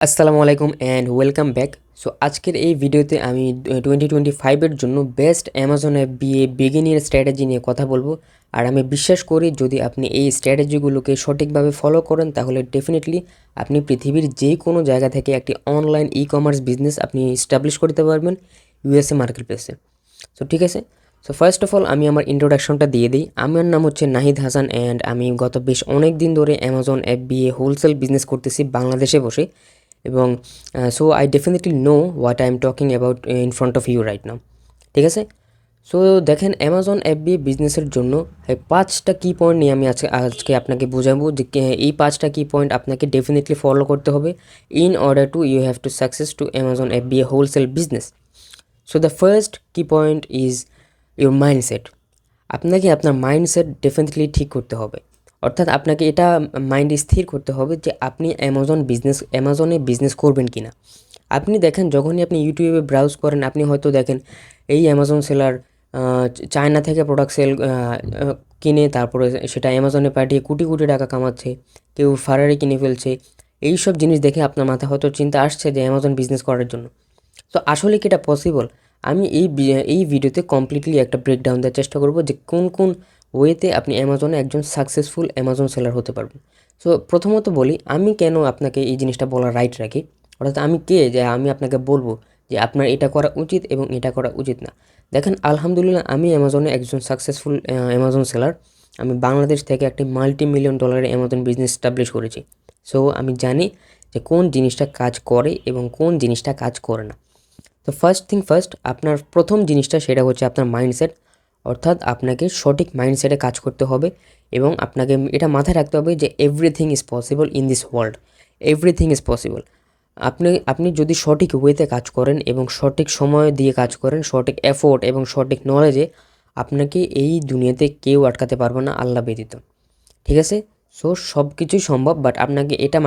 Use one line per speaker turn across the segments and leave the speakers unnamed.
আসসালামু আলাইকুম and welcome back. So আজকের এই ভিডিওতে আমি 2025-এর জন্য best Amazon FBA beginner strategy নিয়ে কথা বলবো। আর আমি বিশ্বাস করি যদি আপনি এই স্ট্র্যাটেজিগুলোকে সঠিকভাবে ফলো করেন তাহলে ডেফিনেটলি আপনি পৃথিবীর যে কোনো জায়গা থেকে একটি অনলাইন ই কমার্স বিজনেস আপনি এস্টাবলিশ করতে পারবেন ইউএসএ মার্কেট প্লেসে। সো ঠিক আছে, সো ফার্স্ট অফ অল আমি আমার ইন্ট্রোডাকশনটা দিয়ে দিই। আমার নাম হচ্ছে নাহিদ হাসান অ্যান্ড আমি গত বেশ অনেক দিন ধরে অ্যামাজন FBA হোলসেল বিজনেস করতেছি বাংলাদেশে বসে। এবং so I definitely know what I am talking about in front of you right now. ঠিক আছে, সো দেখেন অ্যামাজন FBA বিজনেসের জন্য এই 5টা কি পয়েন্ট নিয়ে আমি আজকে আপনাকে বোঝাবো যে এই 5টা কি পয়েন্ট আপনাকে ডেফিনেটলি ফলো করতে হবে in order to you have to success to Amazon FBA wholesale business. So the first key point is your mindset. আপনাকে আপনার মাইন্ডসেট ডেফিনেটলি ঠিক করতে হবে। অর্থাৎ আপনাকে এটা মাইন্ডে স্থির করতে হবে যে আপনি অ্যামাজনে বিজনেস করবেন কি না। আপনি দেখেন যখনই আপনি ইউটিউবে ব্রাউজ করেন আপনি হয়তো দেখেন এই অ্যামাজন সেলার চায়না থেকে প্রোডাক্ট কিনে তারপরে সেটা অ্যামাজনে পাঠিয়ে কোটি কোটি টাকা কামাচ্ছে, কেউ ফারারি কিনে ফেলছে। এই সব জিনিস দেখে আপনার মাথায় হয়তো চিন্তা আসছে যে অ্যামাজন বিজনেস করার জন্য। তো আসলে কি এটা পসিবল? আমি এই ভিডিওতে কমপ্লিটলি একটা ব্রেকডাউন দেওয়ার চেষ্টা করব যে কোন কোন ওয়েতে আপনি অ্যামাজনে একজন সাকসেসফুল অ্যামাজন সেলার হতে পারবেন। সো প্রথমত বলি আমি কেন আপনাকে এই জিনিসটা বলার রাইট রাখি, অর্থাৎ আমি কে যে আমি আপনাকে বলবো যে আপনার এটা করা উচিত এবং এটা করা উচিত না। দেখেন আলহামদুলিল্লাহ আমি অ্যামাজনে একজন সাকসেসফুল অ্যামাজন সেলার। আমি বাংলাদেশ থেকে একটি $multi-million অ্যামাজন বিজনেস এস্টাবলিশ করেছি। সো আমি জানি যে কোন জিনিসটা কাজ করে এবং কোন জিনিসটা কাজ করে না। তো ফার্স্ট থিং ফার্স্ট, আপনার প্রথম জিনিসটা সেটা হচ্ছে আপনার মাইন্ডসেট। অর্থাৎ আপনাকে সঠিক মাইন্ডসেটে কাজ করতে হবে এবং আপনাকে এটা মাথায় রাখতে হবে যে everything is possible in this world. Everything is possible. আপনি যদি সঠিক ওয়েতে কাজ করেন এবং সঠিক সময় দিয়ে কাজ করেন, সঠিক এফোর্ট এবং সঠিক নলেজে, আপনাকে এই দুনিয়াতে কেউ আটকাতে পারবে না আল্লাহ ব্যতীত। ঠিক আছে, সো সব কিছুই সম্ভব, বাট আপনাকে এটা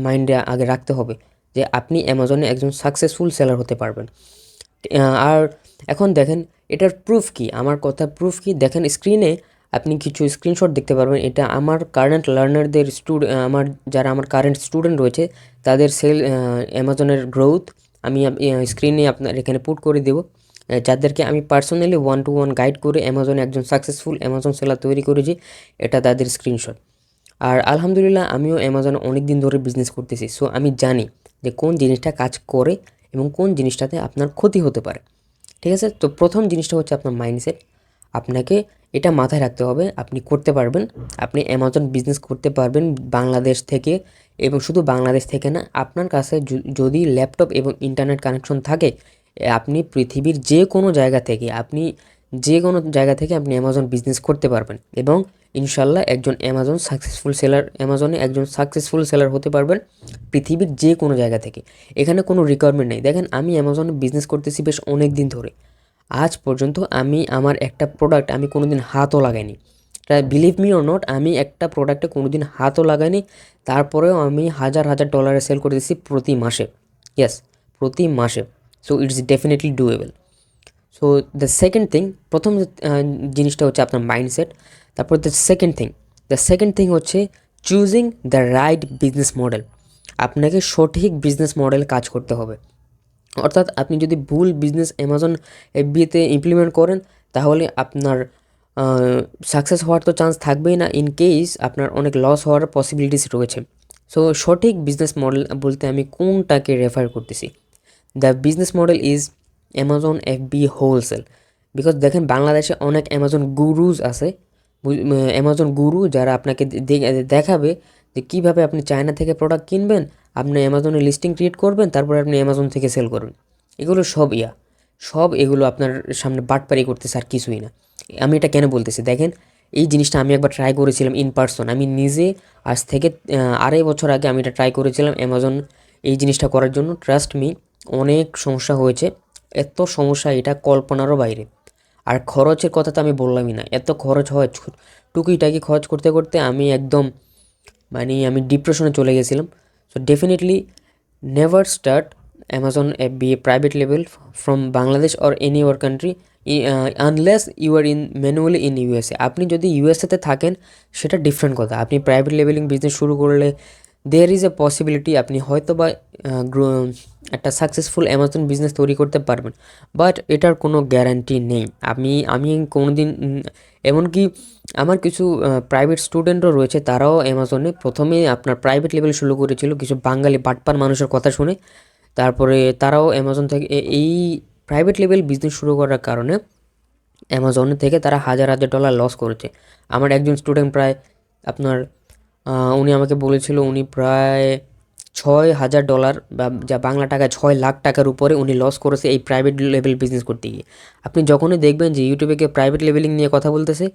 মাইন্ডে আগে রাখতে হবে যে আপনি অ্যামাজনে একজন সাকসেসফুল সেলার হতে পারবেন। আর এখন দেখেন এটার প্রুফ কি, আমার কথা প্রুফ কি দেখেন স্ক্রিনে আপনি কিছু স্ক্রিনশট দেখতে পারবেন। এটা আমার কারেন্ট লার্নারদের যারা আমার কারেন্ট স্টুডেন্ট রয়েছে তাদের অ্যামাজনের গ্রোথ আমি স্ক্রিনে আপনার এখানে পুট করে দেবো, যাদেরকে আমি পার্সোনালি 1-to-1 গাইড করে অ্যামাজনে একজন সাকসেসফুল অ্যামাজন সেলার তৈরি করেছি। এটা তাদের স্ক্রিনশট। আর আলহামদুলিল্লাহ আমিও অ্যামাজনে অনেক দিন ধরে বিজনেস করতেছি, সো আমি জানি যে কোন জিনিসটা কাজ করে এবং কোন জিনিসটাতে আপনার ক্ষতি হতে পারে। ঠিক আছে, তো প্রথম জিনিসটা হচ্ছে আপনার মাইন্ডসেট। আপনাকে এটা মাথায় রাখতে হবে আপনি করতে পারবেন, আপনি অ্যামাজন বিজনেস করতে পারবেন বাংলাদেশ থেকে। এবং শুধু বাংলাদেশ থেকে না, আপনার কাছে যদি ল্যাপটপ এবং ইন্টারনেট কানেকশন থাকে আপনি পৃথিবীর যে কোনো জায়গা থেকে আপনি অ্যামাজন বিজনেস করতে পারবেন এবং ইনশাল্লাহ অ্যামাজনে একজন সাকসেসফুল সেলার হতে পারবেন পৃথিবীর যে কোনো জায়গা থেকে। এখানে কোনো রিকোয়ারমেন্ট নেই। দেখেন আমি অ্যামাজনে বিজনেস করতেছি বেশ অনেক দিন ধরে। আজ পর্যন্ত আমি আমার একটা প্রোডাক্ট আমি কোনো দিন হাতও লাগাইনি। বিলিভ মি অর নট, আমি একটা প্রোডাক্টে কোনো দিন হাতও লাগাইনি। তারপরেও আমি হাজার হাজার ডলারে সেল করতেছি প্রতি মাসে। ইয়েস, প্রতি মাসে। So it's definitely doable. So the second thing, প্রথম জিনিসটা হচ্ছে আপনার মাইন্ডসেট। তারপর দ্য সেকেন্ড থিং হচ্ছে choosing the right business model. আপনাকে সঠিক বিজনেস মডেল কাজ করতে হবে। অর্থাৎ আপনি যদি ভুল বিজনেস অ্যামাজন FBA-তে ইমপ্লিমেন্ট করেন তাহলে আপনার সাকসেস হওয়ার তো চান্স থাকবেই না, ইন কেস আপনার অনেক লস হওয়ার পসিবিলিটিস রয়েছে। সো সঠিক বিজনেস মডেল বলতে আমি কোনটাকে রেফার করতেছি, the business model is Amazon FBA wholesale. Because দেখেন বাংলাদেশে অনেক অ্যামাজন গুরুজ আছে, অ্যামাজন গুরু যারা আপনাকে দেখাবে যে কীভাবে আপনি চায়না থেকে প্রোডাক্ট কিনবেন, আপনি অ্যামাজনে লিস্টিং ক্রিয়েট করবেন, তারপরে আপনি অ্যামাজন থেকে সেল করবেন। এগুলো সব এগুলো আপনার সামনে বাটপারি করতেছে আর কিছুই না। আমি এটা কেন বলতেছি দেখেন, এই জিনিসটা আমি একবার ট্রাই করেছিলাম ইন পার্সন। আমি নিজে আজ থেকে 2.5 বছর আগে আমি এটা ট্রাই করেছিলাম অ্যামাজন এই জিনিসটা করার জন্য। ট্রাস্ট মি, অনেক সমস্যা হয়েছে। এত সমস্যা এটা কল্পনারও বাইরে। আর খরচের কথা তো আমি বললামই না, এত খরচ হয়, টুকিটাকি খরচ করতে করতে আমি একদম আমি ডিপ্রেশনে চলে গেছিলাম। So definitely never start Amazon FBA private লেভেল from Bangladesh or any other country unless you are manually in USA। আপনি যদি USA-তে থাকেন সেটা ডিফারেন্ট কথা। আপনি প্রাইভেট লেভেলিং বিজনেস শুরু করলে দেয়ার ইজ এ পসিবিলিটি আপনি হয়তো বা একটা সাকসেসফুল অ্যামাজন বিজনেস তৈরি করতে পারবেন, বাট এটার কোনো গ্যারান্টি নেই। আমি কোনো দিন এমনকি আমার কিছু প্রাইভেট স্টুডেন্টও রয়েছে, তারাও অ্যামাজনে প্রথমে আপনার প্রাইভেট লেভেল শুরু করেছিল কিছু বাঙালি বাটপার মানুষের কথা শুনে। তারপরে তারাও অ্যামাজন থেকে এই প্রাইভেট লেভেল বিজনেস শুরু করার কারণে অ্যামাজন থেকে তারা হাজার হাজার ডলার লস করেছে। আমার একজন স্টুডেন্ট প্রায় আপনার উনি আমাকে বলেছিল উনি প্রায় $6,000 বা যা বাংলা টাকায় 6 লাখ টাকার উপরে উনি লস করেছে এই প্রাইভেট লেভেল বিজনেস করতে গিয়ে। আপনি যখনই দেখবেন যে ইউটিউবে কেউ প্রাইভেট লেভেলিং নিয়ে কথা বলতেছে,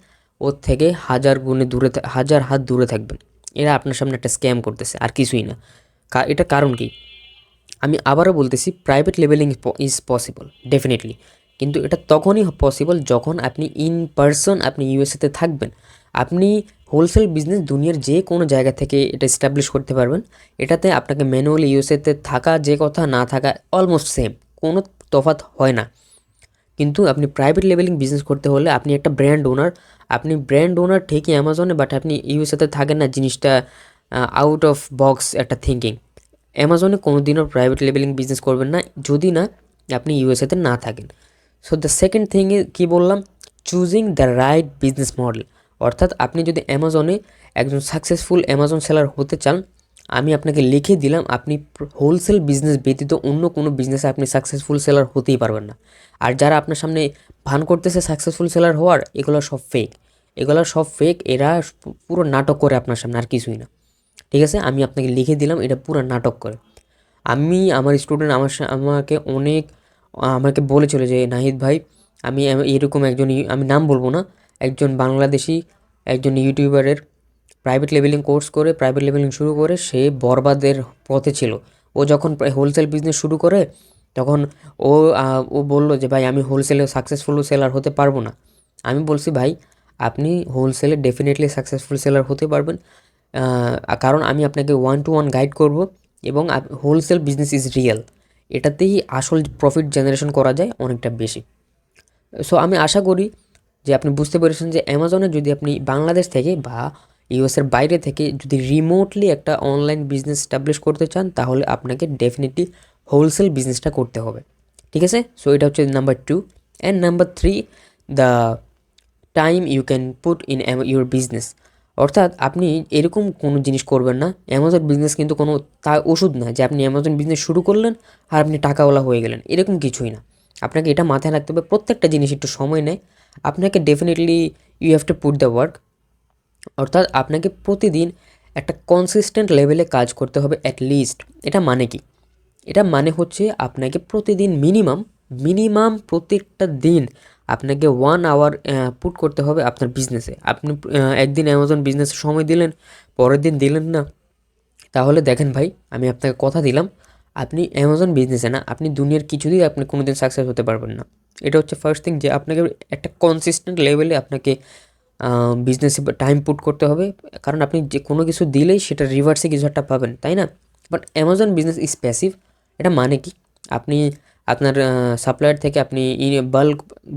ওর থেকে হাজার গুণে দূরে হাজার হাত দূরে থাকবেন। এরা আপনার সামনে একটা স্ক্যাম করতেছে, আর কিছুই না। এটা কারণ কি? আমি আবারও বলতেছি, private leveling is possible definitely, কিন্তু এটা তখনই পসিবল যখন আপনি ইন পার্সন আপনি ইউএসএতে থাকবেন। আপনি হোলসেল বিজনেস দুনিয়ার যে কোনো জায়গা থেকে এটা এস্টাবলিশ করতে পারবেন। এটাতে আপনাকে ম্যানুয়ালি ইউএসএতে থাকা যে কথা না থাকা অলমোস্ট সেম, কোনো তফাৎ হয় না। কিন্তু আপনি প্রাইভেট লেভেলিং বিজনেস করতে হলে আপনি একটা ব্র্যান্ড ওনার, আপনি ব্র্যান্ড ওনার ঠিকই অ্যামাজনে, বাট আপনি ইউএসএতে থাকেন না, জিনিসটা আউট অফ বক্স একটা থিঙ্কিং। অ্যামাজনে কোনো দিনও প্রাইভেট লেভেলিং বিজনেস করবেন না যদি না আপনি ইউএসএতে না থাকেন। সো দ্য সেকেন্ড থিং কী বললাম, choosing the right business model. অর্থাৎ আপনি যদি অ্যামাজনে একজন সাকসেসফুল অ্যামাজন সেলার হতে চান, আমি আপনাকে লিখে দিলাম আপনি হোলসেল বিজনেস ব্যতীত অন্য কোনো বিজনেসে আপনি সাকসেসফুল সেলার হতেই পারবেন না। আর যারা আপনার সামনে ভান করতেছে সাকসেসফুল সেলার হওয়ার, এগুলো সব ফেক, এগুলো সব ফেক। এরা পুরো নাটক করে আপনার সামনে, আর কিছুই না। ঠিক আছে, আমি আপনাকে লিখে দিলাম এটা পুরো নাটক করে। আমার স্টুডেন্ট আমাকে আমাকে বলেছিল যে নাহিদ ভাই, আমি এরকম একজন আমি নাম বলবো না, একজন বাংলাদেশি একজন ইউটিউবারের প্রাইভেট লেভেলিং কোর্স করে প্রাইভেট লেভেলিং শুরু করে সে বরবাদের পথে ছিল। ও যখন হোলসেল বিজনেস শুরু করে তখন ও ও বলল যে ভাই আমি হোলসেলে সাকসেসফুল সেলার হতে পারবো না। আমি বলছি ভাই আপনি হোলসেলে ডেফিনেটলি সাকসেসফুল সেলার হতে পারবেন, কারণ আমি আপনাকে 1-to-1 গাইড করব, এবং হোলসেল বিজনেস ইজ রিয়েল, এটাতেই আসল প্রফিট জেনারেশন করা যায় অনেকটা বেশি। সো আমি আশা করি যে আপনি বুঝতে পেরেছেন যে অ্যামাজনে যদি আপনি বাংলাদেশ থেকে বা ইউএসের বাইরে থেকে যদি রিমোটলি একটা অনলাইন বিজনেস স্টাবলিশ করতে চান, তাহলে আপনাকে ডেফিনেটলি হোলসেল বিজনেসটা করতে হবে। ঠিক আছে, সো এটা হচ্ছে number 2। And number 3, the time you can put in your business. অর্থাৎ আপনি এরকম কোনো জিনিস করবেন না। অ্যামাজন বিজনেস কিন্তু কোনো ওষুধ না যে আপনি অ্যামাজন বিজনেস শুরু করলেন আর আপনি টাকাওয়ালা হয়ে গেলেন, এরকম কিছুই না। আপনাকে এটা মাথায় রাখতে হবে, প্রত্যেকটা জিনিস একটু সময় নেয়। আপনাকে definitely you have to put the work. অর্থাৎ আপনাকে প্রতিদিন একটা কনসিস্টেন্ট লেভেলে কাজ করতে হবে অ্যাটলিস্ট। এটা মানে কি? এটা মানে হচ্ছে আপনাকে প্রতিদিন মিনিমাম প্রত্যেকটা দিন আপনাকে 1 আওয়ার পুট করতে হবে আপনার বিজনেসে। আপনি একদিন অ্যামাজন বিজনেসে সময় দিলেন, পরের দিন দিলেন না, তাহলে দেখেন ভাই আমি আপনাকে কথা দিলাম আপনি অ্যামাজন বিজনেসে না, আপনি দুনিয়ার কিছুতেই আপনি কোনো দিন সাকসেস হতে পারবেন না। এটা হচ্ছে ফার্স্ট থিং, যে আপনাকে একটা কনসিস্টেন্ট লেভেলে আপনাকে বিজনেসে টাইম পুট করতে হবে, কারণ আপনি যে কোনো কিছু দিলেই সেটা রিভার্সে কিছু একটা পাবেন, তাই না? But Amazon business is passive. এটা মানে কি? আপনি আপনার সাপ্লায়ার থেকে আপনি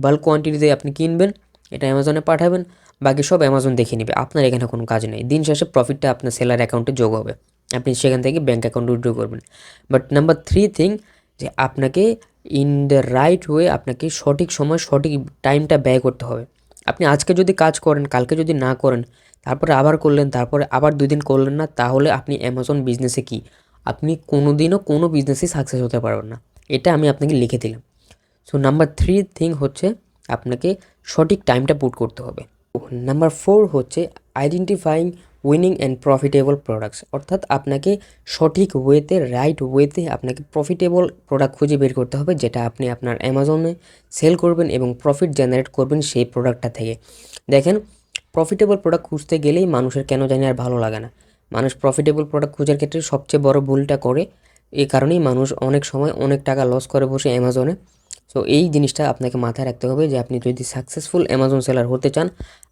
বাল্ক কোয়ান্টিটিতে আপনি কিনবেন, এটা অ্যামাজনে পাঠাবেন, বাকি সব অ্যামাজন দেখে নেবে, আপনার এখানে কোনো কাজ নেই। দিন শেষে প্রফিটটা আপনার সেলার অ্যাকাউন্টে যোগ হবে, আপনি সেখান থেকে ব্যাঙ্ক অ্যাকাউন্টে উইথড্র করবেন। বাট নাম্বার 3 থিং, যে আপনাকে ইন দ্য রাইট ওয়ে আপনাকে সঠিক সময় সঠিক টাইমটা ব্যয় করতে হবে। আপনি আজকে যদি কাজ করেন, কালকে যদি না করেন, তারপরে আবার করলেন, তারপরে আবার 2 দিন করলেন না, তাহলে আপনি অ্যামাজন বিজনেসে কি আপনি কোনো দিনও কোনো বিজনেসেই সাকসেস হতে পারবেন না। এটা আমি আপনাকে লিখে দিলাম। সো নাম্বার 3 থিং হচ্ছে আপনাকে সঠিক টাইমটা পুট করতে হবে। নাম্বার 4 হচ্ছে identifying winning and profitable products. অর্থাৎ আপনাকে সঠিক ওয়েতে, রাইট ওয়েতে আপনাকে প্রফিটেবল প্রোডাক্ট খুঁজে বের করতে হবে, যেটা আপনি আপনার অ্যামাজনে সেল করবেন এবং প্রফিট জেনারেট করবেন সেই প্রোডাক্টটা থেকে। দেখেন, প্রফিটেবল প্রোডাক্ট খুঁজতে গেলেই মানুষের কেন জানি আর ভালো লাগে না। মানুষ প্রফিটেবল প্রোডাক্ট খোঁজার ক্ষেত্রে সবচেয়ে বড় ভুলটা করে, এই কারণেই মানুষ অনেক সময় অনেক টাকা লস করে বসে অ্যামাজনে। সো এই জিনিসটা আপনাকে মাথায় রাখতে হবে যে আপনি যদি সাকসেসফুল অ্যামাজন সেলার হতে চান,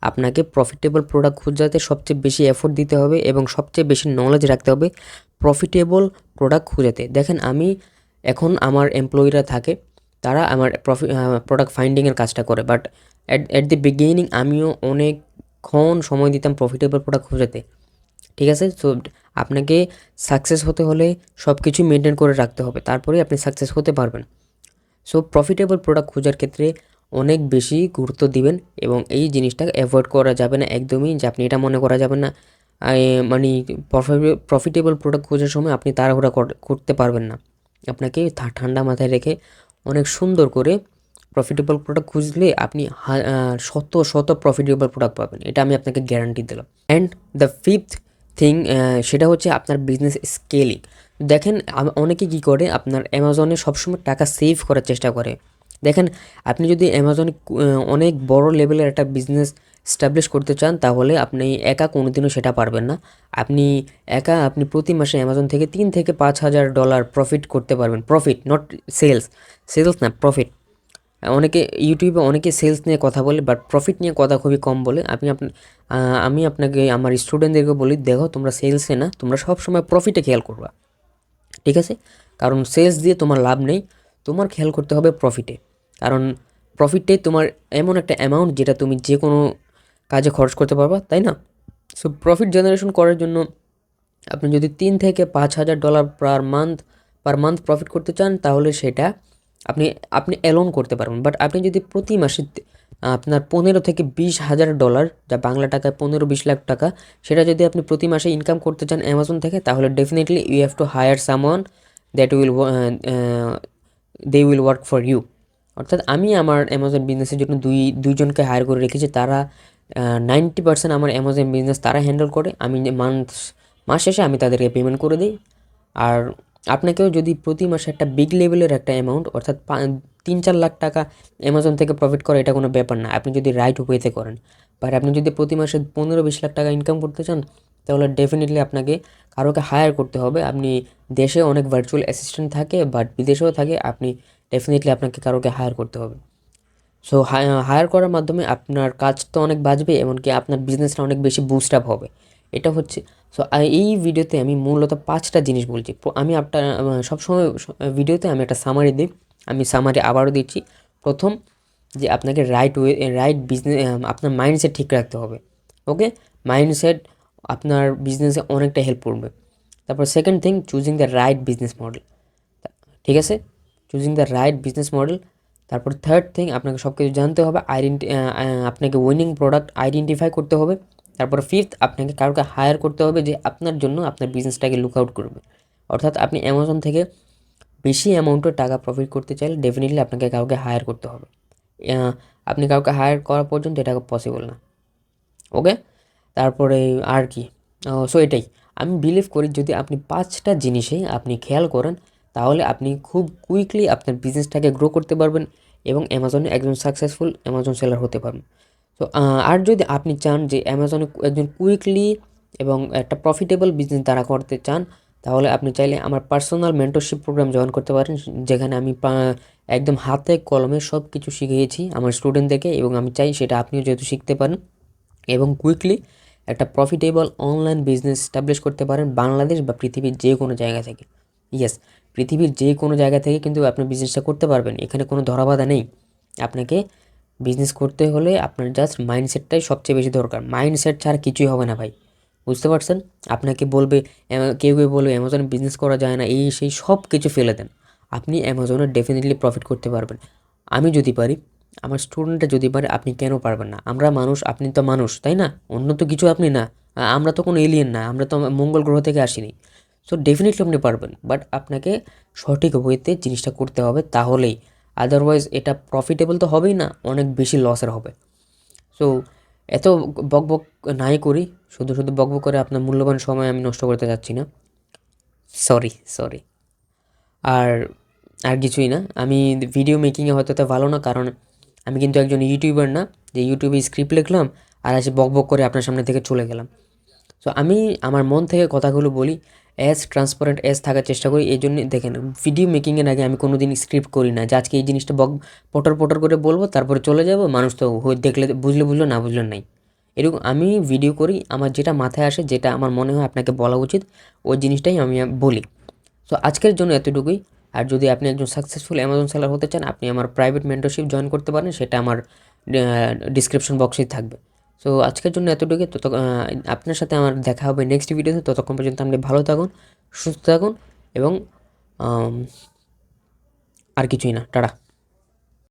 আপনাকে প্রফিটেবল প্রোডাক্ট খোঁজাতে সবচেয়ে বেশি এফোর্ট দিতে হবে এবং সবচেয়ে বেশি নলেজ রাখতে হবে প্রফিটেবল প্রোডাক্ট খোঁজাতে। দেখেন, আমি এখন আমার এমপ্লয়িরা থাকে, তারা আমার প্রোডাক্ট ফাইন্ডিংয়ের কাজটা করে, বাট অ্যাট দি বিগিনিং আমিও অনেকক্ষণ সময় দিতাম প্রফিটেবল প্রোডাক্ট খোঁজাতে। ঠিক আছে? সো আপনাকে সাকসেস হতে হলে সব কিছু মেনটেন করে রাখতে হবে, তারপরেই আপনি সাকসেস হতে পারবেন। সো প্রফিটেবল প্রোডাক্ট খোঁজার ক্ষেত্রে অনেক বেশি গুরুত্ব দিবেন এবং এই জিনিসটা অ্যাভয়েড করা যাবে না একদমই, যে আপনি এটা মনে করা যাবে না মানে প্রফিটেবল প্রোডাক্ট খোঁজার সময় আপনি তাড়াহুড়া করতে পারবেন না। আপনাকে ঠান্ডা মাথায় রেখে অনেক সুন্দর করে প্রফিটেবল প্রোডাক্ট খুঁজলে আপনি শত শত প্রফিটেবল প্রোডাক্ট পাবেন, এটা আমি আপনাকে গ্যারান্টি দিলাম। অ্যান্ড দ্য ফিফথ থিং, সেটা হচ্ছে আপনার বিজনেস স্কেলিং। দেখেন অনেকে কী করে, আপনার অ্যামাজনে সবসময় টাকা সেভ করার চেষ্টা করে। দেখেন আপনি যদি অ্যামাজনে অনেক বড় লেভেলের একটা বিজনেস স্টাবলিশ করতে চান, তাহলে আপনি একা কোনোদিনও সেটা পারবেন না। আপনি প্রতি মাসে অ্যামাজন থেকে $3,000 থেকে $5,000 প্রফিট করতে পারবেন। Profit, not sales. সেলস না, প্রফিট। অনেকে ইউটিউবে অনেকে সেলস নিয়ে কথা বলে, বাট প্রফিট নিয়ে কথা খুবই কম বলে। আমি আপনাকে আমার স্টুডেন্টদেরকে বলি, দেখো তোমরা সেলসে না, তোমরা সবসময় প্রফিটে খেয়াল করবা, ঠিক আছে? কারণ সেলস দিয়ে তোমার লাভ নেই, তোমার খেয়াল করতে হবে প্রফিটে। কারণ প্রফিটটাই তোমার এমন একটা অ্যামাউন্ট যেটা তুমি যে কোনো কাজে খরচ করতে পারবা, তাই না? সো প্রফিট জেনারেশন করার জন্য আপনি যদি $3,000 থেকে $5,000 পার মান্থ প্রফিট করতে চান, তাহলে সেটা আপনি আপনি অ্যালোন করতে পারবেন। বাট আপনি যদি প্রতি মাসে আপনার $15,000 থেকে $20,000, যা বাংলা টাকায় 15-20 লাখ টাকা, সেটা যদি আপনি প্রতি মাসে ইনকাম করতে চান অ্যামাজন থেকে, তাহলে definitely you have to hire someone that they will work for you. অর্থাৎ আমি আমার অ্যামাজন বিজনেসের জন্য দুইজনকে হায়ার করে রেখেছি। তারা 90% আমার অ্যামাজন বিজনেস তারা হ্যান্ডেল করে। আমি মাস শেষে আমি তাদেরকে পেমেন্ট করে দিই। আর আপনাকেও যদি প্রতি মাসে একটা বিগ লেভেলের একটা অ্যামাউন্ট, অর্থাৎ 3-4 লাখ টাকা অ্যামাজন থেকে প্রফিট করে, এটা কোনো ব্যাপার না, আপনি যদি রাইট ওয়েতে করেন। বাট আপনি যদি প্রতি মাসে 15-20 লাখ টাকা ইনকাম করতে চান, তাহলে ডেফিনেটলি আপনাকে কারোকে হায়ার করতে হবে। আপনি দেশে অনেক ভার্চুয়াল অ্যাসিস্ট্যান্ট থাকে, বাট বিদেশেও থাকে, আপনি ডেফিনেটলি আপনাকে কারোকে হায়ার করতে হবে। সো হায়ার করার মাধ্যমে আপনার কাজ তো অনেক বাঁচবে, এমনকি আপনার বিজনেসটা অনেক বেশি বুস্ট আপ হবে। এটা হচ্ছে। সো এই ভিডিওতে আমি মূলত 5টা জিনিস বলছি। আমি আপনার সবসময় ভিডিওতে আমি একটা সামারি দিই, আমি সামারি আবারও দিচ্ছি। প্রথম, যে আপনাকে রাইট বিজনেস, আপনার মাইন্ডসেট ঠিক রাখতে হবে। ওকে, মাইন্ডসেট আপনার বিজনেসে অনেকটা হেল্প করবে। তারপর second thing, choosing the right business model. ঠিক আছে, choosing the right business model. তারপর থার্ড থিং, আপনাকে সব কিছু জানতে হবে, আপনাকে উইনিং প্রোডাক্ট আইডেন্টিফাই করতে হবে। তারপর ফিফথ, আপনাকে কাউকে হায়ার করতে হবে যে আপনার জন্য আপনার বিজনেসটাকে লুক আউট করবে। অর্থাৎ আপনি অ্যামাজন থেকে বেশি অ্যামাউন্টের টাকা প্রফিট করতে চাইলে ডেফিনেটলি আপনাকে কাউকে হায়ার করতে হবে। আপনি কাউকে হায়ার করা পর্যন্ত এটা পসিবল না। ওকে, তারপরে আর কি, সো এটাই আমি বিলিভ করি, যদি আপনি 5টা জিনিসে আপনি খেয়াল করেন, তাহলে আপনি খুব কুইকলি আপনার বিজনেসটাকে গ্রো করতে পারবেন এবং অ্যামাজনে একজন সাকসেসফুল অ্যামাজন সেলার হতে পারবেন। তো আর যদি আপনি চান যে অ্যামাজনে একজন কুইকলি এবং একটা প্রফিটেবল বিজনেস দাঁড়া করতে চান, তাহলে আপনি চাইলে আমার পার্সোনাল মেন্টরশিপ প্রোগ্রাম জয়েন করতে পারেন, যেখানে আমি একদম হাতে কলমে সব কিছু শিখিয়েছি আমার স্টুডেন্টদেরকে, এবং আমি চাই সেটা আপনিও যেহেতু শিখতে পারেন এবং কুইকলি একটা প্রফিটেবল অনলাইন বিজনেস স্টাবলিশ করতে পারেন বাংলাদেশ বা পৃথিবীর যে কোনো জায়গা থেকে। ইয়েস, পৃথিবীর যে কোনো জায়গা থেকে কিন্তু আপনি বিজনেসটা করতে পারবেন, এখানে কোনো ধরাবাধা নেই। আপনাকে বিজনেস করতে হলে আপনার জাস্ট মাইন্ডসেটটাই সবচেয়ে বেশি দরকার। মাইন্ডসেট ছাড়া কিছুই হবে না ভাই, বুঝতে পারছেন? আপনাকে বলবে, কেউ বলবে অ্যামাজনে বিজনেস করা যায় না, এই সেই সব কিছু ফেলে দেন, আপনি অ্যামাজনে ডেফিনেটলি প্রফিট করতে পারবেন। আমি যদি পারি, আমার স্টুডেন্টরা যদি পারে, আপনি কেন পারবেন না? আমরা মানুষ, আপনি তো মানুষ, তাই না? অন্য তো কিছু আপনি না, আমরা তো কোনো এলিয়েন না, আমরা তো মঙ্গল গ্রহ থেকে আসিনি। সো ডেফিনেটলি আপনি পারবেন, বাট আপনাকে সঠিক ওয়েতে জিনিসটা করতে হবে, তাহলেই। আদারওয়াইজ এটা প্রফিটেবল তো হবেই না, অনেক বেশি লসের হবে। সো এত বকবক নাই করি, শুধু শুধু বকবক করে আপনার মূল্যবান সময় আমি নষ্ট করতে চাচ্ছি না। সরি। আর আর কিছুই না, আমি ভিডিও মেকিংয়ে হয়তো তো ভালো না, কারণ আমি কিন্তু একজন ইউটিউবার না যে ইউটিউবে স্ক্রিপ্ট লিখলাম আর এসে বকবক করে আপনার সামনে থেকে চলে গেলাম। সো আমি আমার মন থেকে কথাগুলো বলি, ট্রান্সপারেন্ট থাকার চেষ্টা করি। এই জন্যই দেখেন, ভিডিও মেকিংয়ের আগে আমি কোনো দিন স্ক্রিপ্ট করি না, যে আজকে এই জিনিসটা পটর পটর করে বলবো, তারপরে চলে যাব, মানুষ তো দেখলে বুঝলো না বুঝলো নাই। এরকম আমি ভিডিও করি, আমার যেটা মাথায় আসে, যেটা আমার মনে হয় আপনাকে বলা উচিত, ওই জিনিসটাই আমি বলি। সো আজকের জন্য এতটুকুই। আর যদি আপনি একজন সাকসেসফুল অ্যামাজন সেলার হতে চান, আপনি আমার প্রাইভেট মেন্টরশিপ জয়েন করতে পারেন, সেটা আমার ডিসক্রিপশন বক্সেই থাকবে। সো আজকের জন্য এতটুকু। আপনার সাথে আমার দেখা হবে নেক্সট ভিডিওতে। ততক্ষণ পর্যন্ত আপনি ভালো থাকুন, সুস্থ থাকুন এবং আর কিছুই না। টাটা।